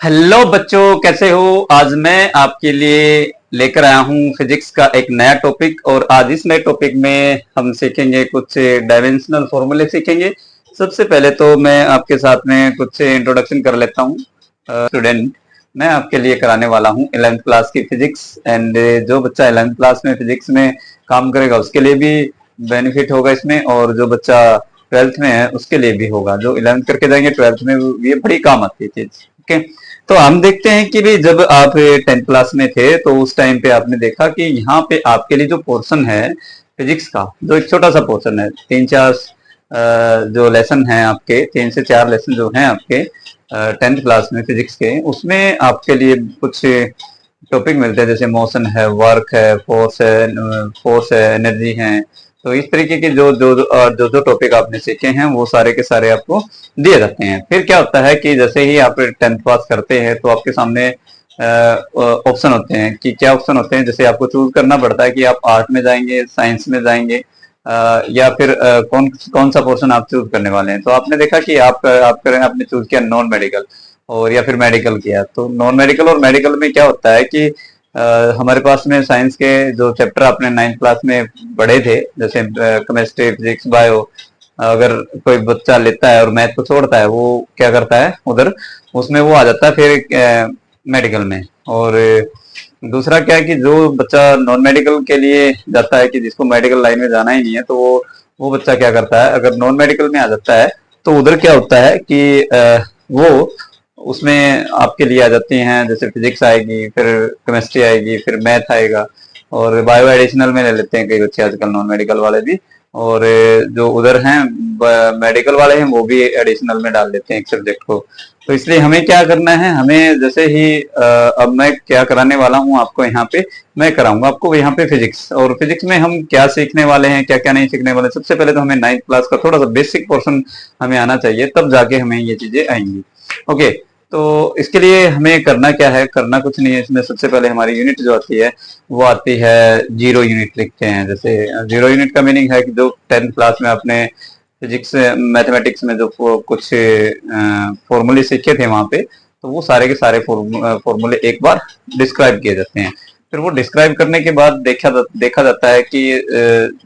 Hello बच्चों, कैसे हो। आज मैं आपके लिए लेकर आया हूँ फिजिक्स का एक नया टॉपिक। और आज इस नए टॉपिक में हम सीखेंगे कुछ डायमेंशनल फॉर्मूले सीखेंगे। सबसे पहले तो मैं आपके साथ में कुछ इंट्रोडक्शन कर लेता हूँ। स्टूडेंट, मैं आपके लिए कराने वाला हूँ 11th क्लास की फिजिक्स। एंड जो बच्चा 11th क्लास में फिजिक्स में काम करेगा उसके लिए भी बेनिफिट होगा इसमें, और जो बच्चा 12th में है उसके लिए भी होगा। जो 11th करके जाएंगे 12th में ये बड़ी काम आती है चीज। ओके, तो हम देखते हैं कि भी जब आप 10th क्लास में थे तो उस टाइम पे आपने देखा कि यहाँ पे आपके लिए जो पोर्शन है फिजिक्स का, जो एक छोटा सा पोर्शन है, 3-4 जो लेसन है आपके, 3 से 4 लेसन जो हैं आपके 10th क्लास में फिजिक्स के, उसमें आपके लिए कुछ टॉपिक मिलते हैं, जैसे मोशन है, वर्क है, फोर्स है, एनर्जी है। तो इस तरीके के जो जो जो जो टॉपिक आपने सीखे हैं वो सारे के सारे आपको दिए जाते हैं। फिर क्या होता है कि जैसे ही आप 10th पास करते हैं तो आपके सामने ऑप्शन होते हैं। कि क्या ऑप्शन होते हैं, जैसे आपको चूज करना पड़ता है कि आप आर्ट में जाएंगे, साइंस में जाएंगे, या फिर कौन कौन सा पोर्शन आप चूज करने वाले हैं। तो आपने देखा कि आपने चूज किया नॉन मेडिकल, और या फिर मेडिकल किया। तो नॉन मेडिकल और मेडिकल में क्या होता है कि हमारे पास में साइंस के जो चैप्टर आपने 9th क्लास में पढ़े थे, जैसे केमिस्ट्री, फिजिक्स, बायो, अगर कोई बच्चा लेता है और मैथ को छोड़ता है, वो क्या करता है उधर, उसमें वो आ जाता है फिर मेडिकल में। और दूसरा क्या है कि जो बच्चा नॉन मेडिकल के लिए जाता है, कि जिसको मेडिकल लाइन में जाना ही नहीं है, तो वो बच्चा क्या करता है, अगर नॉन मेडिकल में आ जाता है तो उधर क्या होता है कि वो उसमें आपके लिए आ जाती हैं, जैसे फिजिक्स आएगी, फिर केमिस्ट्री आएगी, फिर मैथ आएगा, और बायो एडिशनल में ले लेते हैं कई बच्चे आजकल नॉन मेडिकल वाले भी। और जो उधर हैं मेडिकल वाले हैं वो भी एडिशनल में डाल देते हैं एक सब्जेक्ट को। तो इसलिए हमें क्या करना है, हमें जैसे ही अब मैं क्या कराने वाला हूँ आपको यहाँ पे, मैं कराऊंगा आपको यहाँ पे फिजिक्स। और फिजिक्स में हम क्या सीखने वाले हैं, क्या क्या नहीं सीखने वाले, सबसे पहले तो हमें 9th क्लास का थोड़ा सा बेसिक पोर्शन हमें आना चाहिए, तब जाके हमें ये चीजें आएंगी। ओके, तो इसके लिए हमें करना क्या है, करना कुछ नहीं है। इसमें सबसे पहले हमारी यूनिट जो आती है वो आती है 0 यूनिट लिखते हैं। जैसे 0 यूनिट का मीनिंग है कि जो 10th क्लास में आपने फिजिक्स मैथमेटिक्स में जो कुछ फॉर्मूले सीखे थे वहां पे, तो वो सारे के सारे फॉर्मूले एक बार डिस्क्राइब किए जाते हैं। फिर वो डिस्क्राइब करने के बाद देखा जाता है कि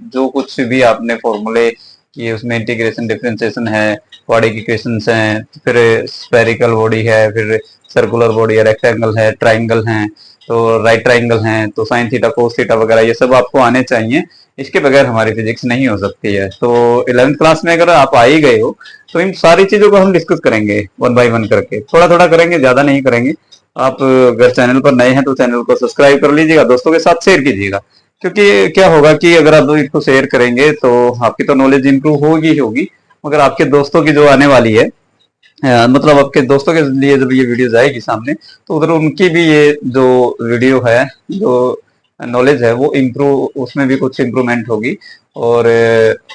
जो कुछ भी आपने फॉर्मूले किए उसमें इंटीग्रेशन, डिफरेंशिएशन है, क्वाड्रेटिक इक्वेशंस हैं, फिर स्फेरिकल बॉडी है, फिर सर्कुलर बॉडी है, रेक्टेंगल है, ट्राइंगल है, तो राइट ट्राइंगल हैं, तो साइन थीटा, कोस थीटा वगैरह ये सब आपको आने चाहिए। इसके बगैर हमारी फिजिक्स नहीं हो सकती है। तो 11th क्लास में अगर आप आ ही गए हो तो इन सारी चीजों को हम डिस्कस करेंगे 1 बाय 1 करके, थोड़ा थोड़ा करेंगे, ज्यादा नहीं करेंगे। आप अगर चैनल पर नए हैं तो चैनल को सब्सक्राइब कर लीजिएगा, दोस्तों के साथ शेयर कीजिएगा। क्योंकि क्या होगा कि अगर आप इसको शेयर करेंगे तो आपकी तो नॉलेज इंप्रूव होगी ही होगी, मगर आपके दोस्तों की जो आने वाली है, मतलब आपके दोस्तों के लिए जब ये वीडियो जाएगी सामने, तो उधर उनकी भी ये जो वीडियो है, जो नॉलेज है, वो इम्प्रूव, उसमें भी कुछ इम्प्रूवमेंट होगी, और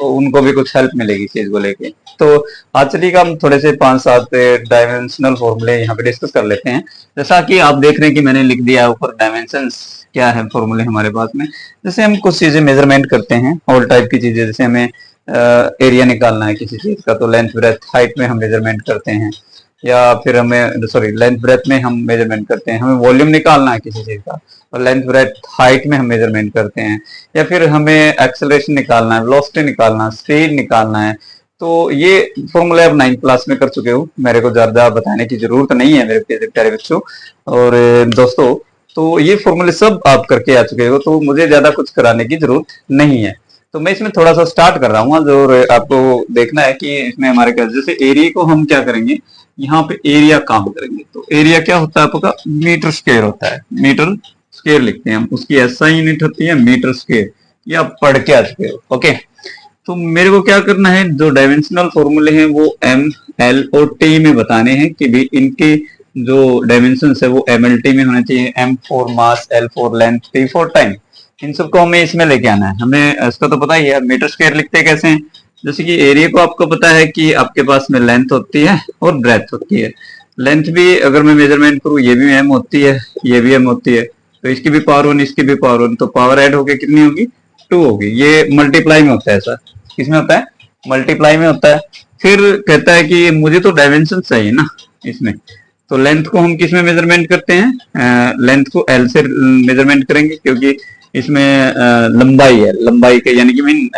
उनको भी कुछ हेल्प मिलेगी चीज को लेके। तो आज चलिए हम थोड़े से 5-7 डायमेंशनल फॉर्मूले यहाँ पे डिस्कस कर लेते हैं। जैसा कि आप देख रहे हैं कि मैंने लिख दिया है ऊपर डायमेंशंस क्या है फॉर्मूले हमारे पास में। जैसे हम कुछ चीजें मेजरमेंट करते हैं, ऑल टाइप की चीजें, जैसे हमें एरिया निकालना है किसी चीज का, तो लेंथ ब्रेथ हाइट में हम मेजरमेंट करते हैं, या फिर हमें सॉरी लेंथ ब्रेथ में हम मेजरमेंट करते हैं। हमें वॉल्यूम निकालना है किसी चीज का, और लेंथ ब्रेथ हाइट में हम मेजरमेंट करते हैं। या फिर हमें एक्सेलरेशन निकालना है, वेलोसिटी निकालना है, स्पीड निकालना है। तो ये फॉर्मूला आप 9th क्लास में कर चुके हो, मेरे को ज्यादा बताने की जरूरत नहीं है मेरे प्यारे बच्चों और दोस्तों। तो ये फॉर्मूले सब आप करके आ चुके हो, तो मुझे ज्यादा कुछ कराने की जरूरत नहीं है। तो मैं इसमें थोड़ा सा स्टार्ट कर रहा हूँ, जो आपको देखना है कि इसमें हमारे क्या, जैसे एरिया को हम क्या करेंगे, यहाँ पे एरिया काम करेंगे। तो एरिया क्या होता है आपका, मीटर स्क्वायर होता है, मीटर स्क्वायर लिखते हैं हम, उसकी ऐसा यूनिट होती है मीटर स्क्वायर। ये आप पढ़ के आ चुके हो। ओके, तो मेरे को क्या करना है, जो डायमेंशनल फॉर्मूले हैं वो एम, एल और टी में बताने हैं कि भी इनके जो डायमेंशन है वो MLT में होने चाहिए। M for mass, L for length, T for time. इन सबको हमें इसमें लेके आना है। हमें इसका तो पता ही है, मीटर स्क्वायर लिखते कैसे हैं। जैसे कि एरिया को आपको पता है कि आपके पास में लेंथ होती है और ब्रेथ होती है। लेंथ भी अगर मैं मेजरमेंट करूँ, ये भी M होती है, ये भी M होती है, तो इसकी भी पावर 1, इसकी भी पावर 1, तो पावर ऐड होके कितनी होगी, 2 होगी। ये मल्टीप्लाई में होता है, ऐसा किसमें होता है, मल्टीप्लाई में होता है। फिर कहता है कि मुझे तो डायमेंशन चाहिए ना इसमें, तो लेंथ को हम किस में मेजरमेंट करते हैं? लेंथ को एल से मेजरमेंट करेंगे, क्योंकि इसमें लंबाई है, लंबाई के यानी कि मीन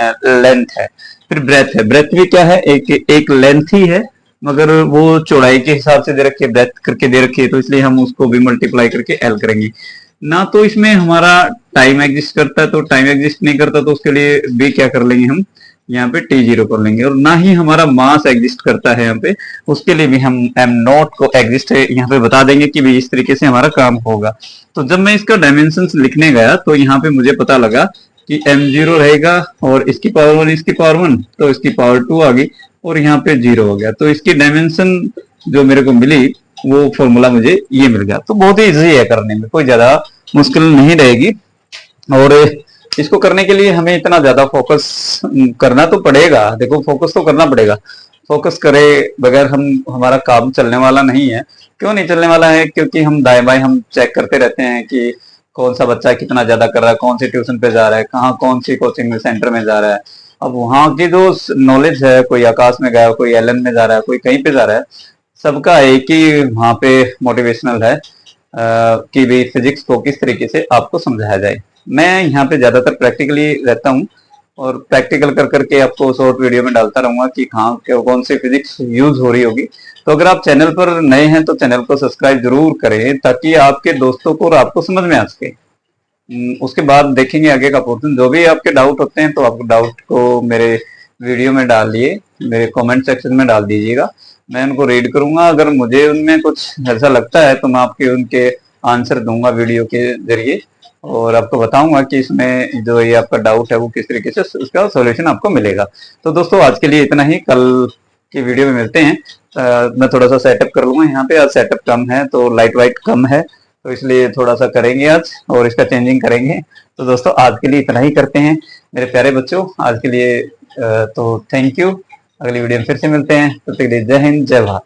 लेंथ है। फिर ब्रेथ है, ब्रेथ भी क्या है? एक लेंथ ही है, मगर वो चौड़ाई के हिसाब से दे रखी है, ब्रेथ करके दे रखी है, तो इसलिए हम उसको भी मल्टीप्लाई करके एल करेंगे ना। तो इसमें हमारा टाइम एग्जिस्ट करता है, तो टाइम एग्जिस्ट नहीं करता तो उसके लिए भी क्या कर लेंगे हम, यहाँ पे T0 कर लेंगे। और ना ही हमारा मास एग्जिस्ट करता है यहाँ पे, उसके लिए भी हम एम नॉट को एग्जिस्ट है यहाँ पे बता देंगे कि भी इस तरीके से हमारा काम होगा। तो जब मैं इसका डायमेंशंस लिखने गया तो यहाँ पे मुझे पता लगा कि m0 रहेगा और इसकी पावर 1 इसकी पावर 1, तो इसकी पावर 2 आ गई और यहाँ पे 0 हो गया। तो इसकी डायमेंशन जो मेरे को मिली वो फॉर्मूला मुझे ये मिल गया। तो बहुत ही इजी है करने में, कोई ज्यादा मुश्किल नहीं रहेगी। और इसको करने के लिए हमें इतना ज्यादा फोकस करना तो पड़ेगा, देखो फोकस तो करना पड़ेगा, फोकस करे बगैर हमारा काम चलने वाला नहीं है। क्यों नहीं चलने वाला है? क्योंकि हम दाएं बाएं हम चेक करते रहते हैं कि कौन सा बच्चा कितना ज्यादा कर रहा है, कौन सी ट्यूशन पे जा रहा है, कहाँ कौन सी कोचिंग सेंटर में जा रहा है। अब वहाँ की जो नॉलेज है, कोई आकाश में गया, कोई एलन में जा रहा है, कोई कहीं पे जा रहा है, सबका एक ही वहाँ पे मोटिवेशनल है कि भी फिजिक्स को किस तरीके से आपको समझाया जाए। मैं यहाँ पे ज्यादातर प्रैक्टिकली रहता हूँ और प्रैक्टिकल कर करके आपको शॉर्ट वीडियो में डालता रहूंगा कि हाँ कौन सी फिजिक्स यूज हो रही होगी। तो अगर आप चैनल पर नए हैं तो चैनल को सब्सक्राइब जरूर करें ताकि आपके दोस्तों को और आपको समझ में आ सके। उसके बाद देखेंगे आगे का पोर्शन। जो भी आपके डाउट होते हैं तो आप डाउट को मेरे वीडियो में डालिए, मेरे कमेंट सेक्शन में डाल दीजिएगा, मैं उनको रीड करूंगा। अगर मुझे उनमें कुछ ऐसा लगता है तो मैं आपके उनके आंसर दूंगा वीडियो के जरिए और आपको बताऊंगा कि इसमें जो ये आपका डाउट है वो किस तरीके से उसका सॉल्यूशन आपको मिलेगा। तो दोस्तों आज के लिए इतना ही, कल की वीडियो में मिलते हैं। मैं थोड़ा सा सेटअप कर लूंगा यहाँ पे, आज सेटअप कम है तो लाइट वाइट कम है तो इसलिए थोड़ा सा करेंगे आज और इसका चेंजिंग करेंगे। तो दोस्तों आज के लिए इतना ही करते हैं मेरे प्यारे बच्चों, आज के लिए तो थैंक यू। अगली वीडियो में फिर से मिलते हैं, तब तक के लिए जय हिंद जय भारत।